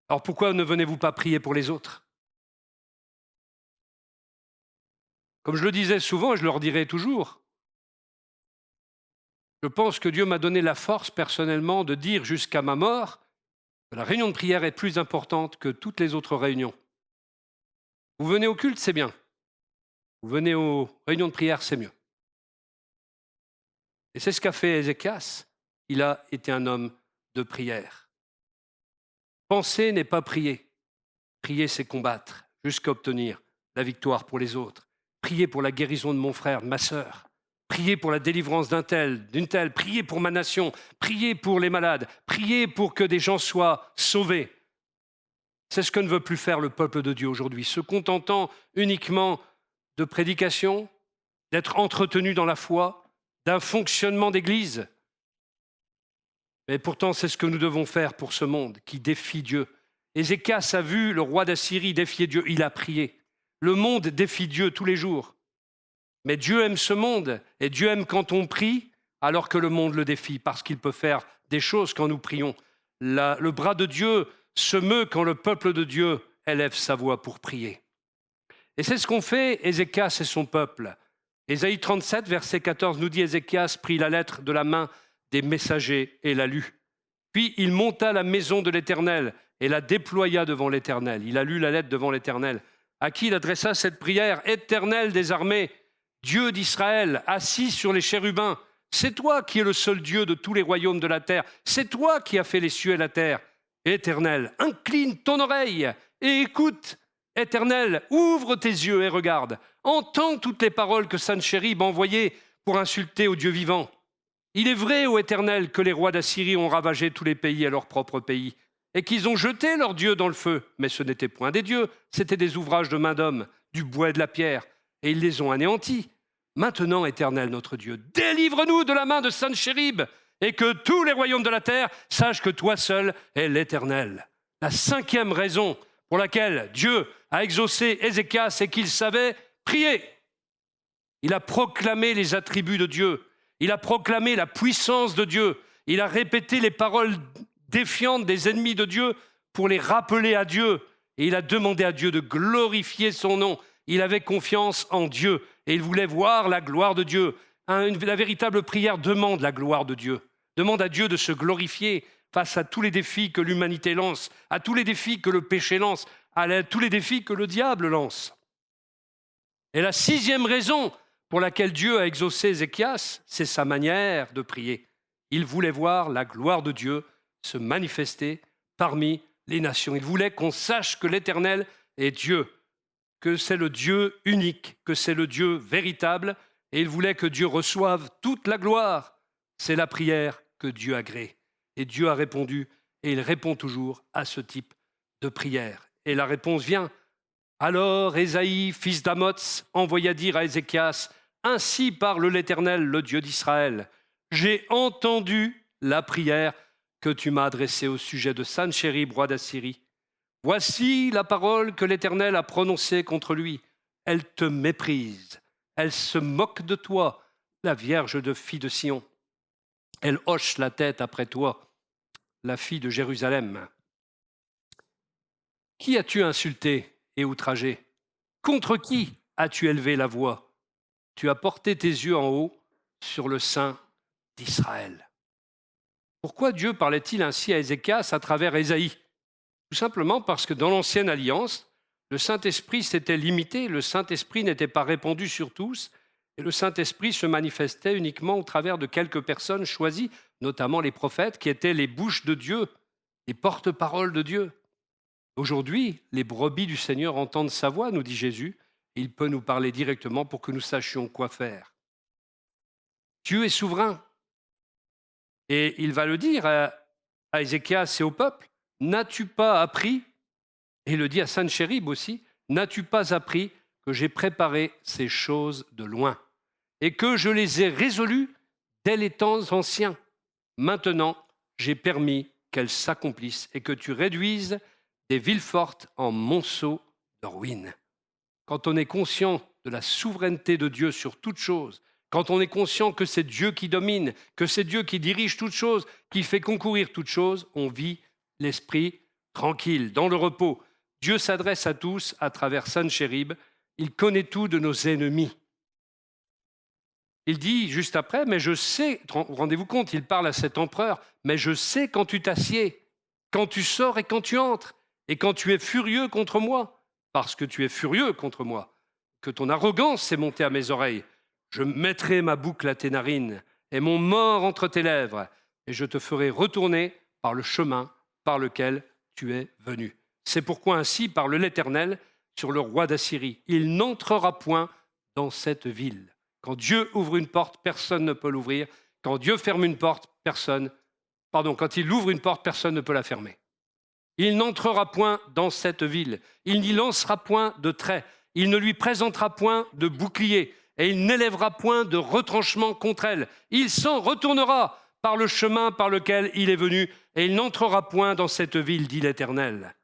Alors pourquoi ne venez-vous pas prier pour les autres? Comme je le disais souvent, et je le redirai toujours, je pense que Dieu m'a donné la force personnellement de dire jusqu'à ma mort que la réunion de prière est plus importante que toutes les autres réunions. Vous venez au culte, c'est bien. Vous venez aux réunions de prière, c'est mieux. Et c'est ce qu'a fait Ézéchias. Il a été un homme de prière. Penser n'est pas prier. Prier, c'est combattre jusqu'à obtenir la victoire pour les autres. Prier pour la guérison de mon frère, de ma sœur. Prier pour la délivrance d'un tel, d'une telle. Prier pour ma nation. Prier pour les malades. Prier pour que des gens soient sauvés. C'est ce que ne veut plus faire le peuple de Dieu aujourd'hui, se contentant uniquement de prédication, d'être entretenu dans la foi, d'un fonctionnement d'église. Mais pourtant, c'est ce que nous devons faire pour ce monde qui défie Dieu. Ézéchias a vu le roi d'Assyrie défier Dieu, il a prié. Le monde défie Dieu tous les jours. Mais Dieu aime ce monde, et Dieu aime quand on prie, alors que le monde le défie, parce qu'il peut faire des choses quand nous prions. Le bras de Dieu se meut quand le peuple de Dieu élève sa voix pour prier. Et c'est ce qu'ont fait Ézéchias et son peuple. Ésaïe 37, verset 14, nous dit Ézéchias prit la lettre de la main des messagers et la lut. Puis il monta à la maison de l'Éternel et la déploya devant l'Éternel. Il a lu la lettre devant l'Éternel, à qui il adressa cette prière. Éternel des armées, Dieu d'Israël, assis sur les chérubins, c'est toi qui es le seul Dieu de tous les royaumes de la terre. C'est toi qui as fait les cieux et la terre. Éternel, incline ton oreille et écoute. Éternel, ouvre tes yeux et regarde. Entends toutes les paroles que Sanchérib a envoyées pour insulter au Dieu vivant. Il est vrai, ô Éternel, que les rois d'Assyrie ont ravagé tous les pays à leur propre pays, et qu'ils ont jeté leurs dieux dans le feu. Mais ce n'étaient point des dieux, c'étaient des ouvrages de main d'homme, du bois et de la pierre, et ils les ont anéantis. Maintenant, Éternel notre Dieu, délivre-nous de la main de Sanchérib, et que tous les royaumes de la terre sachent que toi seul es l'Éternel. La 5e raison pour laquelle Dieu a exaucé Ézéchias, c'est qu'il savait prier. Il a proclamé les attributs de Dieu. Il a proclamé la puissance de Dieu. Il a répété les paroles défiantes des ennemis de Dieu pour les rappeler à Dieu. Et il a demandé à Dieu de glorifier son nom. Il avait confiance en Dieu et il voulait voir la gloire de Dieu. La véritable prière demande la gloire de Dieu. Demande à Dieu de se glorifier face à tous les défis que l'humanité lance, à tous les défis que le péché lance, à tous les défis que le diable lance. Et la 6e raison pour laquelle Dieu a exaucé Ézéchias, c'est sa manière de prier. Il voulait voir la gloire de Dieu se manifester parmi les nations. Il voulait qu'on sache que l'Éternel est Dieu, que c'est le Dieu unique, que c'est le Dieu véritable, et il voulait que Dieu reçoive toute la gloire. C'est la prière que Dieu agrée. Et Dieu a répondu, et il répond toujours à ce type de prière. Et la réponse vient. Alors Ésaïe, fils d'Amoz, envoya dire à Ézéchias, Ainsi parle l'Éternel, le Dieu d'Israël. J'ai entendu la prière que tu m'as adressée au sujet de Sanchérib, roi d'Assyrie. Voici la parole que l'Éternel a prononcée contre lui. Elle te méprise, elle se moque de toi, la Vierge de fille de Sion. Elle hoche la tête après toi, la fille de Jérusalem. Qui as-tu insulté et outragé? Contre qui as-tu élevé la voix? Tu as porté tes yeux en haut sur le sein d'Israël. Pourquoi Dieu parlait-il ainsi à Ézéchias à travers Ésaïe? Tout simplement parce que dans l'Ancienne Alliance, le Saint-Esprit s'était limité, le Saint-Esprit n'était pas répandu sur tous, et le Saint-Esprit se manifestait uniquement au travers de quelques personnes choisies, notamment les prophètes, qui étaient les bouches de Dieu, les porte-paroles de Dieu. Aujourd'hui, les brebis du Seigneur entendent sa voix, nous dit Jésus, et il peut nous parler directement pour que nous sachions quoi faire. Dieu est souverain. Et il va le dire à Ézéchias et au peuple, n'as-tu pas appris, et il le dit à Sanchérib aussi, n'as-tu pas appris que j'ai préparé ces choses de loin et que je les ai résolues dès les temps anciens. Maintenant, j'ai permis qu'elles s'accomplissent et que tu réduises des villes fortes en monceaux de ruines. Quand on est conscient de la souveraineté de Dieu sur toute chose, quand on est conscient que c'est Dieu qui domine, que c'est Dieu qui dirige toute chose, qui fait concourir toute chose, on vit l'esprit tranquille, dans le repos. Dieu s'adresse à tous à travers Sanchérib. Il connaît tout de nos ennemis. Il dit juste après, mais je sais, rendez-vous compte, il parle à cet empereur, mais je sais quand tu t'assieds, quand tu sors et quand tu entres, et quand tu es furieux contre moi, parce que tu es furieux contre moi, que ton arrogance s'est montée à mes oreilles. Je mettrai ma boucle à tes narines et mon mort entre tes lèvres, et je te ferai retourner par le chemin par lequel tu es venu. C'est pourquoi ainsi parle l'Éternel sur le roi d'Assyrie. Il n'entrera point dans cette ville. Quand Dieu ouvre une porte, personne ne peut l'ouvrir. Quand Dieu ferme une porte, quand il ouvre une porte, personne ne peut la fermer. Il n'entrera point dans cette ville. Il n'y lancera point de trait. Il ne lui présentera point de bouclier. Et il n'élèvera point de retranchement contre elle. Il s'en retournera par le chemin par lequel il est venu, et il n'entrera point dans cette ville, dit l'Éternel.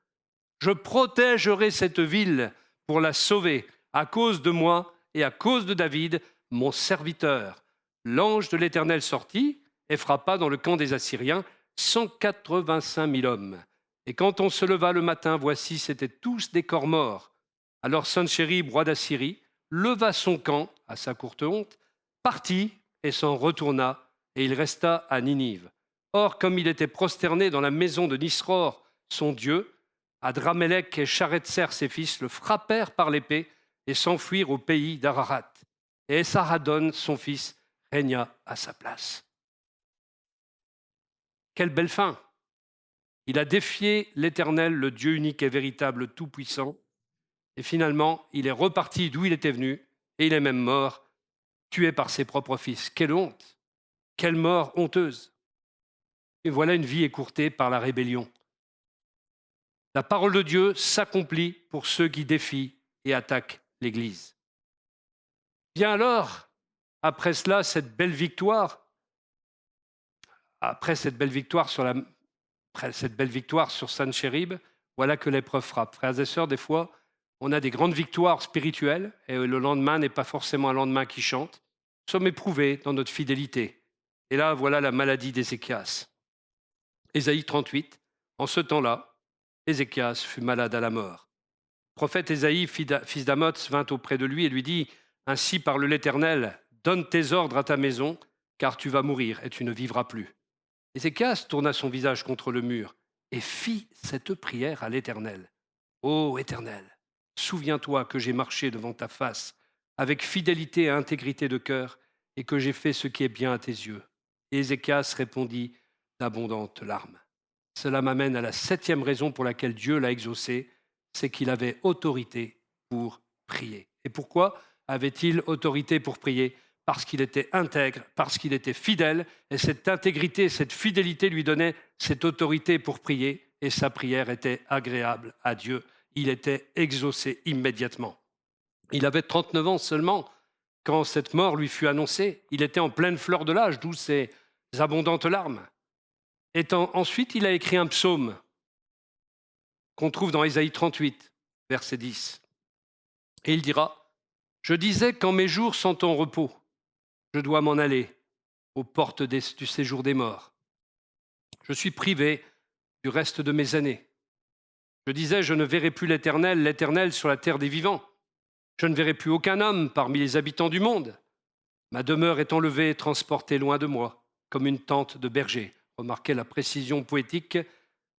Je protégerai cette ville pour la sauver, à cause de moi et à cause de David, mon serviteur. L'ange de l'Éternel sortit et frappa dans le camp des Assyriens 185 000 hommes. Et quand on se leva le matin, voici, c'étaient tous des corps morts. Alors Sanchérib, roi d'Assyrie, leva son camp, à sa courte honte, partit et s'en retourna, et il resta à Ninive. Or, comme il était prosterné dans la maison de Nisror, son dieu, Adramélec et Charetser, ses fils, le frappèrent par l'épée et s'enfuirent au pays d'Ararat. Et Esarhaddon, son fils, régna à sa place. Quelle belle fin! Il a défié l'Éternel, le Dieu unique et véritable, tout-puissant, et finalement, il est reparti d'où il était venu, et il est même mort, tué par ses propres fils. Quelle honte! Quelle mort honteuse! Et voilà une vie écourtée par la rébellion. La parole de Dieu s'accomplit pour ceux qui défient et attaquent l'Église. Bien alors, après cela, cette belle victoire sur Sanchérib, voilà que l'épreuve frappe. Frères et sœurs, des fois, on a des grandes victoires spirituelles et le lendemain n'est pas forcément un lendemain qui chante. Nous sommes éprouvés dans notre fidélité. Et là, voilà la maladie d'Ézéchias. Ésaïe 38, en ce temps-là, Ézéchias fut malade à la mort. Le prophète Ésaïe, fils d'Amoz, vint auprès de lui et lui dit « Ainsi parle l'Éternel, donne tes ordres à ta maison, car tu vas mourir et tu ne vivras plus. » Ézéchias tourna son visage contre le mur et fit cette prière à l'Éternel. « Ô Éternel, souviens-toi que j'ai marché devant ta face avec fidélité et intégrité de cœur et que j'ai fait ce qui est bien à tes yeux. » Et Ézéchias répondit d'abondantes larmes. Cela m'amène à la 7e raison pour laquelle Dieu l'a exaucé, c'est qu'il avait autorité pour prier. Et pourquoi avait-il autorité pour prier? Parce qu'il était intègre, parce qu'il était fidèle, et cette intégrité, cette fidélité lui donnait cette autorité pour prier, et sa prière était agréable à Dieu. Il était exaucé immédiatement. Il avait 39 ans seulement quand cette mort lui fut annoncée. Il était en pleine fleur de l'âge, d'où ses abondantes larmes. Et ensuite, il a écrit un psaume qu'on trouve dans Ésaïe 38, verset 10. Et il dira, « Je disais qu'en mes jours sont en repos, je dois m'en aller aux portes du séjour des morts. Je suis privé du reste de mes années. Je disais, je ne verrai plus l'Éternel sur la terre des vivants. Je ne verrai plus aucun homme parmi les habitants du monde. Ma demeure est enlevée et transportée loin de moi, comme une tente de berger. » Remarquez la précision poétique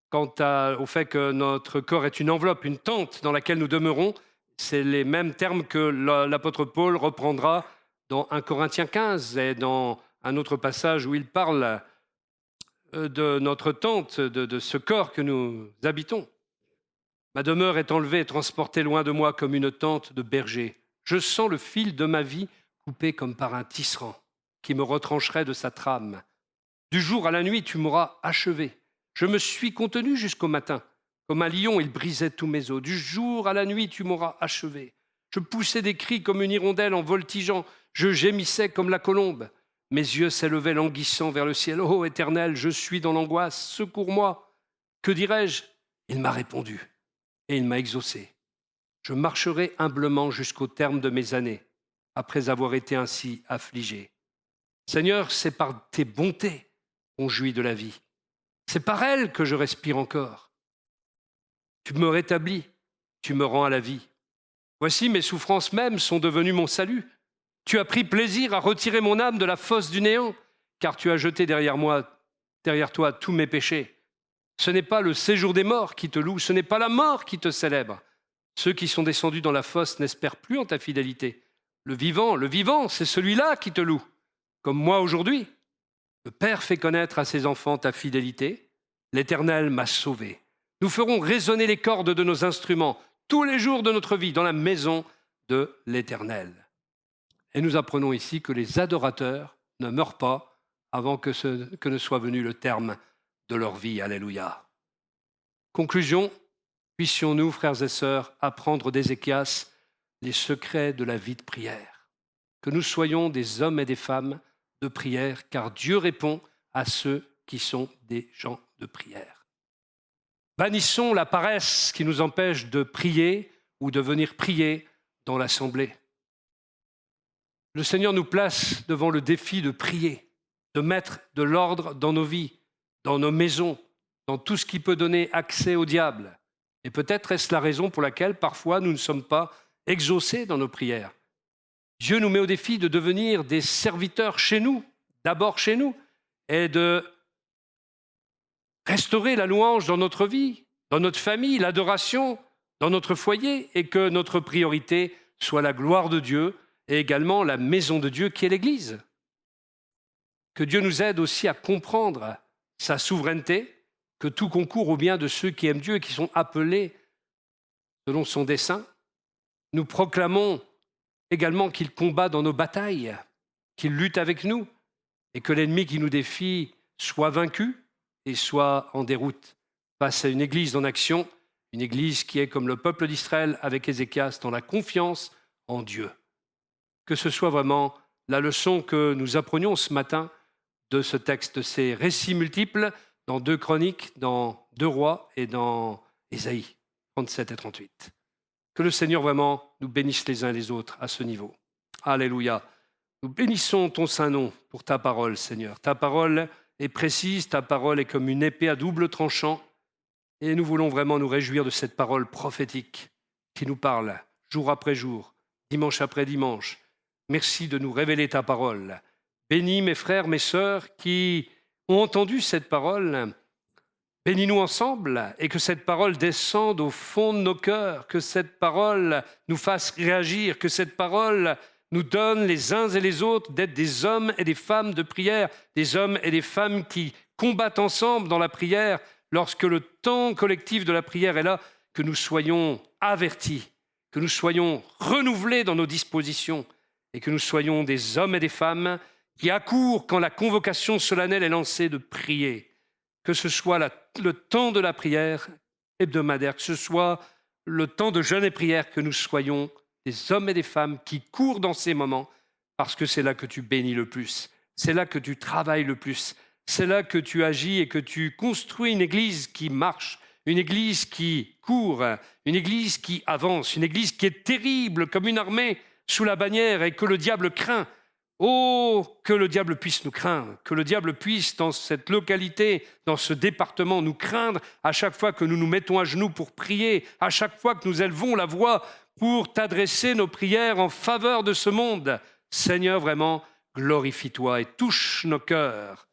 quant au fait que notre corps est une enveloppe, une tente dans laquelle nous demeurons. C'est les mêmes termes que l'apôtre Paul reprendra dans 1 Corinthiens 15 et dans un autre passage où il parle de notre tente, de ce corps que nous habitons. Ma demeure est enlevée et transportée loin de moi comme une tente de berger. Je sens le fil de ma vie coupé comme par un tisserand qui me retrancherait de sa trame. Du jour à la nuit, tu m'auras achevé. Je me suis contenu jusqu'au matin. Comme un lion, il brisait tous mes os. Du jour à la nuit, tu m'auras achevé. Je poussais des cris comme une hirondelle en voltigeant. Je gémissais comme la colombe. Mes yeux s'élevaient languissants vers le ciel. Ô Éternel, je suis dans l'angoisse. Secours-moi. Que dirais-je ? Il m'a répondu et il m'a exaucé. Je marcherai humblement jusqu'au terme de mes années, après avoir été ainsi affligé. Seigneur, c'est par tes bontés qu'on jouit de la vie. C'est par elles que je respire encore. Tu me rétablis, tu me rends à la vie. Voici, mes souffrances mêmes sont devenues mon salut. Tu as pris plaisir à retirer mon âme de la fosse du néant, car tu as jeté derrière toi, tous mes péchés. Ce n'est pas le séjour des morts qui te loue, ce n'est pas la mort qui te célèbre. Ceux qui sont descendus dans la fosse n'espèrent plus en ta fidélité. Le vivant, c'est celui-là qui te loue, comme moi aujourd'hui. Le Père fait connaître à ses enfants ta fidélité. L'Éternel m'a sauvé. Nous ferons résonner les cordes de nos instruments tous les jours de notre vie dans la maison de l'Éternel. Et nous apprenons ici que les adorateurs ne meurent pas avant que ne soit venu le terme de leur vie. Alléluia. Conclusion, puissions-nous, frères et sœurs, apprendre d'Ézéchias les secrets de la vie de prière. Que nous soyons des hommes et des femmes de prière, car Dieu répond à ceux qui sont des gens de prière. Bannissons la paresse qui nous empêche de prier ou de venir prier dans l'assemblée. Le Seigneur nous place devant le défi de prier, de mettre de l'ordre dans nos vies, dans nos maisons, dans tout ce qui peut donner accès au diable. Et peut-être est-ce la raison pour laquelle parfois nous ne sommes pas exaucés dans nos prières. Dieu nous met au défi de devenir des serviteurs chez nous, d'abord chez nous, et de restaurer la louange dans notre vie, dans notre famille, l'adoration, dans notre foyer, et que notre priorité soit la gloire de Dieu et également la maison de Dieu qui est l'Église. Que Dieu nous aide aussi à comprendre sa souveraineté, que tout concourt au bien de ceux qui aiment Dieu et qui sont appelés selon son dessein. Nous proclamons également qu'il combat dans nos batailles, qu'il lutte avec nous et que l'ennemi qui nous défie soit vaincu et soit en déroute face à une Église en action, une Église qui est comme le peuple d'Israël avec Ézéchias dans la confiance en Dieu. Que ce soit vraiment la leçon que nous apprenions ce matin de ce texte, de ces récits multiples dans 2 Chroniques, dans 2 Rois et dans Ésaïe 37 et 38. Que le Seigneur vraiment nous bénisse les uns les autres à ce niveau. Alléluia. Nous bénissons ton saint nom pour ta parole, Seigneur. Ta parole est précise, ta parole est comme une épée à double tranchant. Et nous voulons vraiment nous réjouir de cette parole prophétique qui nous parle jour après jour, dimanche après dimanche. Merci de nous révéler ta parole. Bénis mes frères, mes sœurs qui ont entendu cette parole. Bénis-nous ensemble et que cette parole descende au fond de nos cœurs, que cette parole nous fasse réagir, que cette parole nous donne les uns et les autres d'être des hommes et des femmes de prière, des hommes et des femmes qui combattent ensemble dans la prière. Lorsque le temps collectif de la prière est là, que nous soyons avertis, que nous soyons renouvelés dans nos dispositions et que nous soyons des hommes et des femmes qui accourent quand la convocation solennelle est lancée de prier. Que ce soit le temps de la prière hebdomadaire, que ce soit le temps de jeûne et prière, que nous soyons des hommes et des femmes qui courent dans ces moments parce que c'est là que tu bénis le plus, c'est là que tu travailles le plus, c'est là que tu agis et que tu construis une église qui marche, une église qui court, une église qui avance, une église qui est terrible comme une armée sous la bannière et que le diable craint. Oh, que le diable puisse nous craindre, que le diable puisse dans cette localité, dans ce département, nous craindre à chaque fois que nous nous mettons à genoux pour prier, à chaque fois que nous élevons la voix pour t'adresser nos prières en faveur de ce monde. Seigneur, vraiment, glorifie-toi et touche nos cœurs.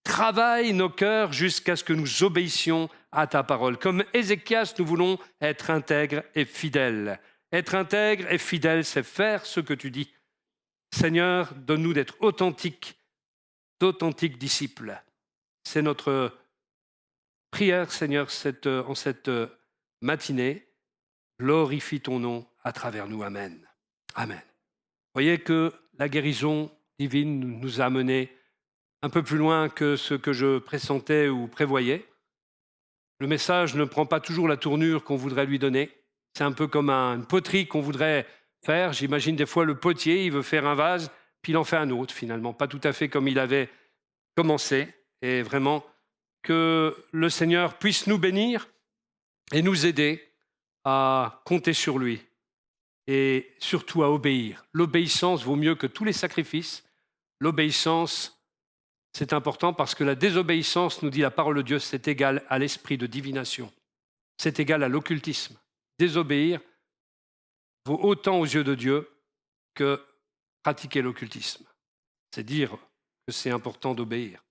Travaille nos cœurs jusqu'à ce que nous obéissions à ta parole. Comme Ézéchias, nous voulons être intègres et fidèles. Être intègre et fidèle, c'est faire ce que tu dis. Seigneur, donne-nous d'être authentiques, d'authentiques disciples. C'est notre prière, Seigneur, en cette matinée. Glorifie ton nom à travers nous. Amen. Amen. Voyez que la guérison divine nous a amenés un peu plus loin que ce que je pressentais ou prévoyais. Le message ne prend pas toujours la tournure qu'on voudrait lui donner. C'est un peu comme une poterie qu'on voudrait faire. J'imagine des fois le potier, il veut faire un vase, puis il en fait un autre finalement, pas tout à fait comme il avait commencé. Et vraiment, que le Seigneur puisse nous bénir et nous aider à compter sur lui et surtout à obéir. L'obéissance vaut mieux que tous les sacrifices. L'obéissance, c'est important parce que la désobéissance, nous dit la parole de Dieu, c'est égal à l'esprit de divination. C'est égal à l'occultisme. Désobéir vaut autant aux yeux de Dieu que pratiquer l'occultisme. C'est dire que c'est important d'obéir.